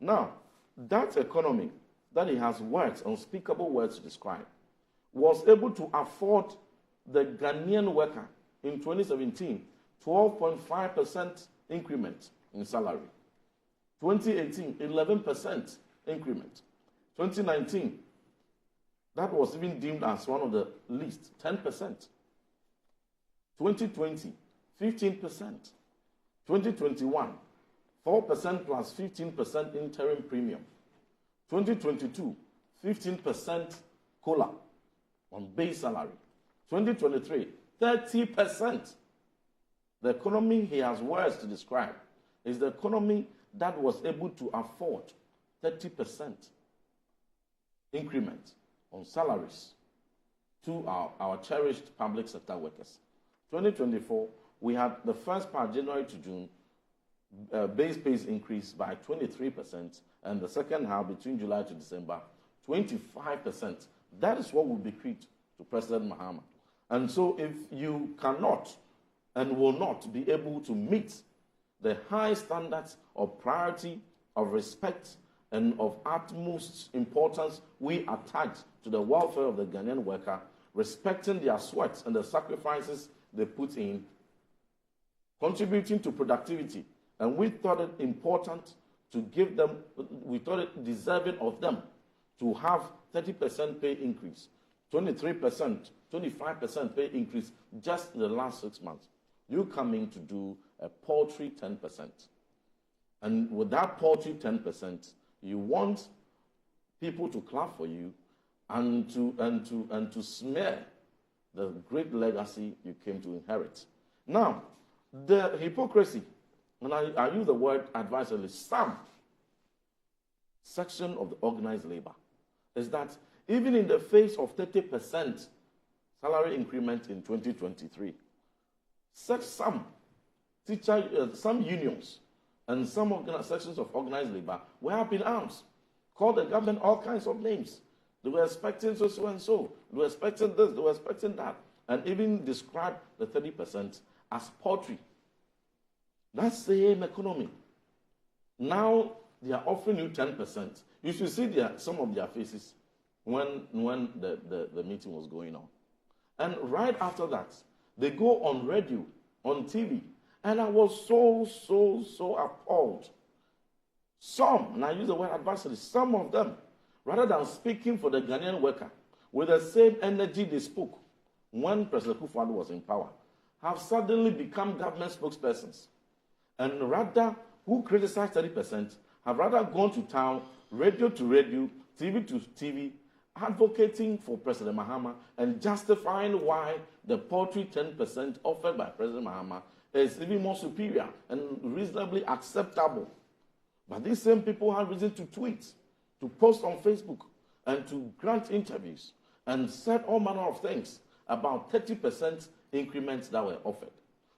Now, that economy that he has words, unspeakable words to describe, was able to afford the Ghanaian worker in 2017 12.5% increment in salary. 2018, 11% increment. 2019, that was even deemed as one of the least, 10%. 2020, 15%. 2021, 4% plus 15% interim premium. 2022, 15% COLA on base salary. 2023, 30%. The economy he has words to describe is the economy that was able to afford 30% increment on salaries to our cherished public sector workers. 2024, we had the first part, January to June, base pay increased by 23%, and the second half, between July to December, 25%. That is what will be bequeathed to President Mahama. And so if you cannot and will not be able to meet the high standards of priority, of respect, and of utmost importance we attach to the welfare of the Ghanaian worker, respecting their sweat and the sacrifices they put in, contributing to productivity, and we thought it important to give them, we thought it deserving of them to have 30% pay increase, 23%, 25% pay increase just in the last 6 months. You come in to do a paltry 10%. And with that paltry 10%, you want people to clap for you and to smear the great legacy you came to inherit. Now, the hypocrisy, and I use the word advisedly, some section of the organized labor, is that even in the face of 30% salary increment in 2023, some unions and some sections of organized labor were up in arms, called the government all kinds of names. They were expecting so and so. They were expecting this. They were expecting that. And even described the 30% as paltry. That same economy. Now they are offering you 10%. You should see some of their faces when the meeting was going on. And right after that, they go on radio, on TV, and I was so appalled. Some, and I use the word advisedly, some of them, rather than speaking for the Ghanaian worker with the same energy they spoke when President Akufo-Addo was in power, have suddenly become government spokespersons. And rather, who criticized 30%, have rather gone to town, radio to radio, TV to TV, advocating for President Mahama and justifying why the paltry 10% offered by President Mahama is even more superior and reasonably acceptable. But these same people have reason to tweet, to post on Facebook, and to grant interviews, and said all manner of things about 30% increments that were offered.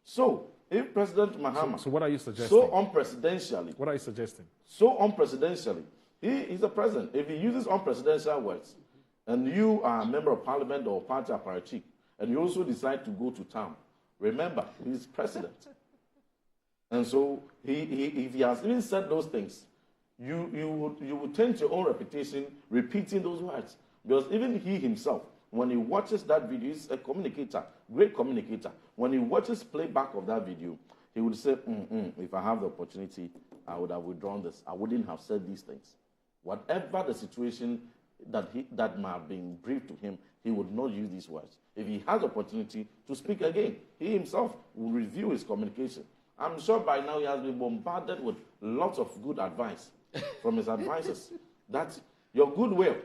So, if President Mahama... So what are you suggesting? So unpresidentially... What are you suggesting? So unpresidentially, he is the president. If he uses unpresidential words, and you are a member of parliament or party apparatchik, and you also decide to go to town, remember, he's president. And so, if he has even said those things, you would taint your own reputation repeating those words. Because even he himself, when he watches that video, he's a communicator, great communicator. When he watches playback of that video, he would say, if I have the opportunity, I would have withdrawn this. I wouldn't have said these things. Whatever the situation that might have been briefed to him, he would not use these words. If he has the opportunity to speak again, he himself will review his communication. I'm sure by now he has been bombarded with lots of good advice from his advisors. That your goodwill,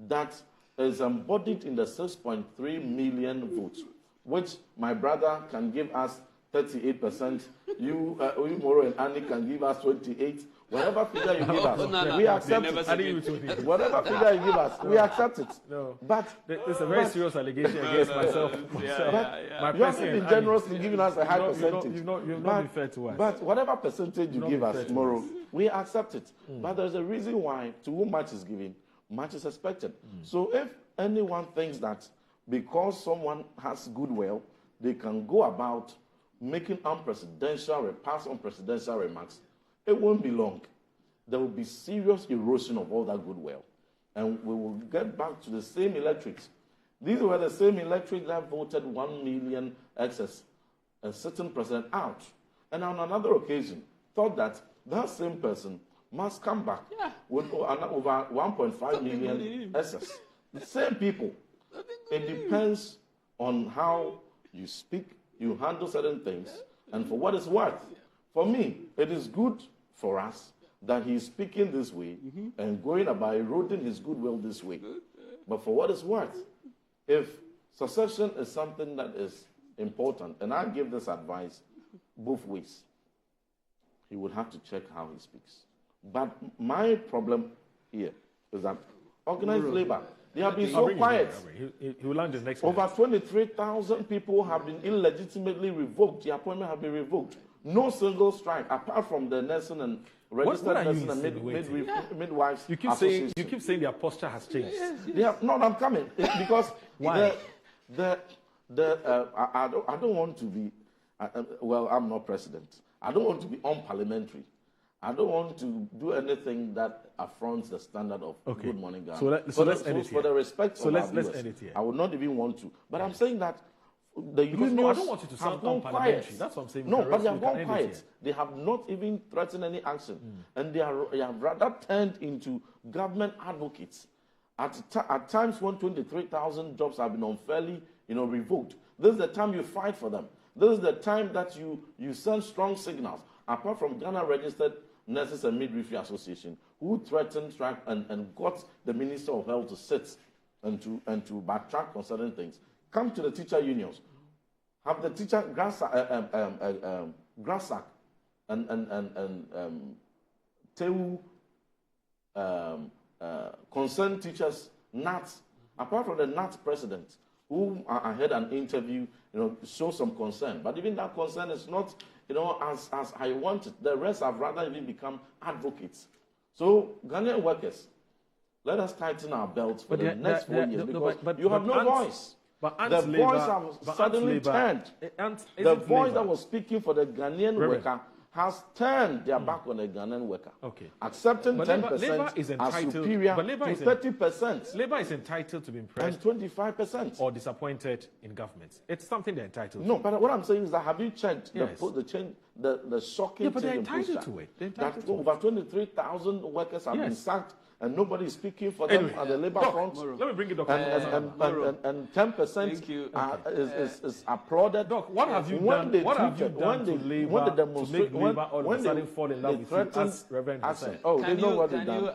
that is embodied in the 6.3 million votes, which my brother can give us 38%, you, Moro and Annie can give us 28%. Whatever figure you give us, we accept it. Whatever figure you give us, we accept it. No. But there's a very serious allegation against myself. You haven't been generously giving us a high percentage. You've not been fair to us. But whatever percentage you give us, Moro, we accept it. But there's a reason why, to whom much is given, much is expected. So if anyone thinks that because someone has goodwill, they can go about making past unpresidential remarks, it won't be long. there will be serious erosion of all that goodwill. And we will get back to the same electorates. These were the same electorate that voted 1 million excess a certain president out. And on another occasion, thought that that same person must come back with over 1.5 million excess. The same people. It depends on how you speak, you handle certain things, and for what it's worth. For me, it is good for us that he's speaking this way and going about eroding his goodwill this way. But for what it's worth, if succession is something that is important, and I give this advice both ways, he would have to check how he speaks. But my problem here is that organized labor, they have been so quiet. He will land the next Over 23,000 people have been illegitimately revoked. The appointment have been revoked. No single strike, apart from the nursing and registered nursing and midwives. You keep saying their posture has changed. I'm coming because why? I don't want to be. I'm not president. I don't want to be unparliamentary. I don't want to do anything that affronts the standard of good morning, Ghana. So let's end it here. For the respect of our viewers, end it here. I would not even want to. But I'm saying that the unions I don't want you to sound unparliamentary. That's what I'm saying. No, but they have gone quiet. They have not even threatened any action. And they have rather turned into government advocates. At times when 23,000 jobs have been unfairly revoked, this is the time you fight for them. This is the time that you send strong signals. Apart from Ghana Registered Nurses and Midwifery Association, who threatened strike and got the Minister of Health to sit and to backtrack on certain things. Come to the teacher unions. Have the teacher Grassack and TEU concerned teachers, NATS, apart from the NATS president, who I had an interview, show some concern. But even that concern is not, as I wanted. The rest have rather even become advocates. So, Ghanaian workers, let us tighten our belts for the next 4 years because you have no voice. But the voice has suddenly turned. The voice that was speaking for the Ghanaian worker has turned their back on the Ghanaian worker. Accepting 10% as superior to 30%. Labor is entitled to be impressed and 25% or disappointed in government. It's something they're entitled to. No, but what I'm saying is that have you checked the change, the shocking but they're change entitled to it. That over 23,000 workers have been sacked and nobody is speaking for them at the labor front. Let me bring it up. And 10% is applauded. Doc, what have you done? What have you done to labor to make labor all of a sudden fall in love with you as Reverend Hussein? They know what they've done.